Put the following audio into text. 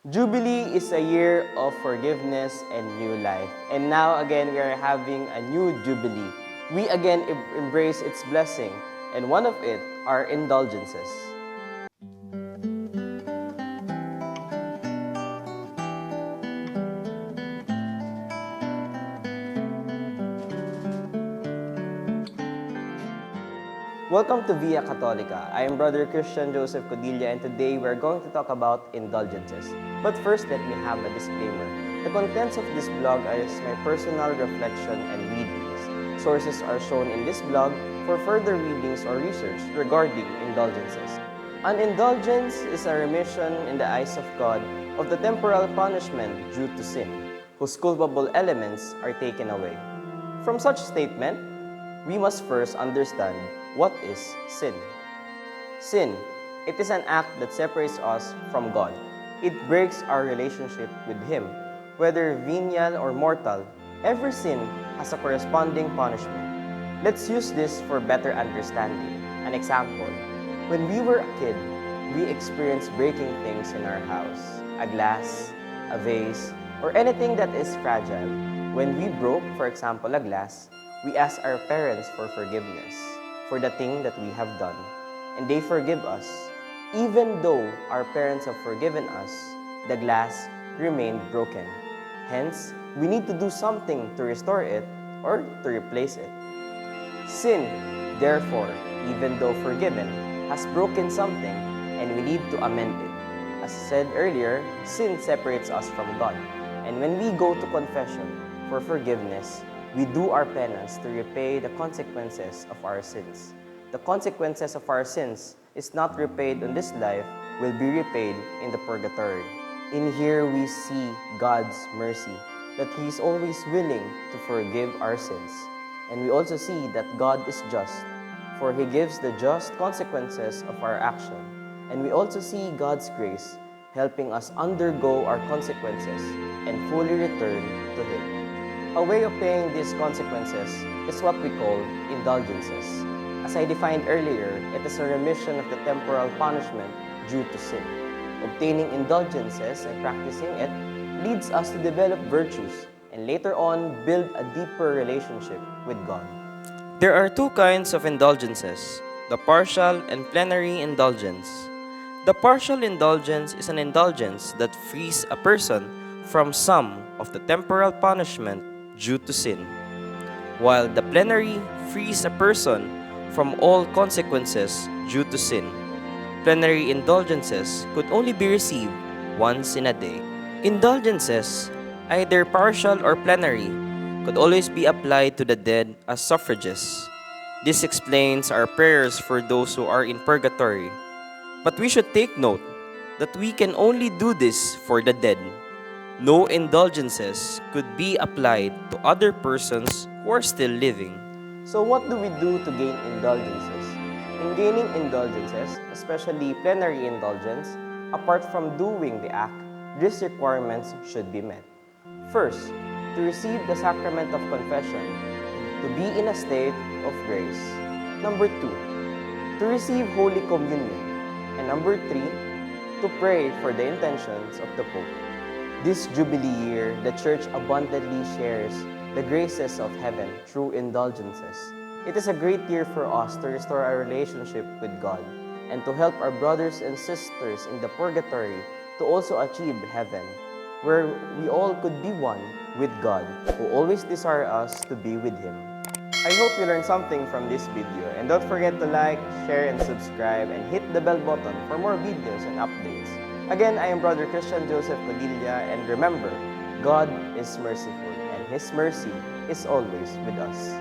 Jubilee is a year of forgiveness and new life. And now again, we are having a new Jubilee. We again embrace its blessing, and one of it are indulgences. Welcome to Via Catholica. I am Brother Christian Joseph Codilla, and today we are going to talk about indulgences. But first, let me have a disclaimer. The contents of this blog is my personal reflection and readings. Sources are shown in this blog for further readings or research regarding indulgences. An indulgence is a remission in the eyes of God of the temporal punishment due to sin, whose culpable elements are taken away. From such statement, we must first understand what is sin. Sin, it is an act that separates us from God. It breaks our relationship with Him. Whether venial or mortal, every sin has a corresponding punishment. Let's use this for better understanding. An example, when we were a kid, we experienced breaking things in our house. A glass, a vase, or anything that is fragile. When we broke, for example, a glass, we ask our parents for forgiveness for the thing that we have done, and they forgive us. Even though our parents have forgiven us, the glass remained broken. Hence, we need to do something to restore it or to replace it. Sin, therefore, even though forgiven, has broken something, and we need to amend it. As said earlier, sin separates us from God, and when we go to confession for forgiveness, we do our penance to repay the consequences of our sins. The consequences of our sins is not repaid on this life, will be repaid in the purgatory. In here we see God's mercy, that He is always willing to forgive our sins. And we also see that God is just, for He gives the just consequences of our action. And we also see God's grace, helping us undergo our consequences and fully return to Him. A way of paying these consequences is what we call indulgences. As I defined earlier, it is a remission of the temporal punishment due to sin. Obtaining indulgences and practicing it leads us to develop virtues and later on build a deeper relationship with God. There are two kinds of indulgences, the partial and plenary indulgence. The partial indulgence is an indulgence that frees a person from some of the temporal punishment due to sin, while the plenary frees a person from all consequences due to sin. Plenary indulgences could only be received once in a day. Indulgences, either partial or plenary, could always be applied to the dead as suffrages. This explains our prayers for those who are in purgatory. But we should take note that we can only do this for the dead. No indulgences could be applied to other persons who are still living. So what do we do to gain indulgences? In gaining indulgences, especially plenary indulgence, apart from doing the act, these requirements should be met. First, to receive the sacrament of confession, to be in a state of grace. Number 2, to receive Holy Communion. And number 3, to pray for the intentions of the Pope. This Jubilee year, the Church abundantly shares the graces of heaven through indulgences. It is a great year for us to restore our relationship with God and to help our brothers and sisters in the purgatory to also achieve heaven, where we all could be one with God, who always desires us to be with Him. I hope you learned something from this video, and don't forget to like, share, and subscribe, and hit the bell button for more videos and updates. Again, I am Brother Christian Joseph Codilla, and remember, God is merciful, and His mercy is always with us.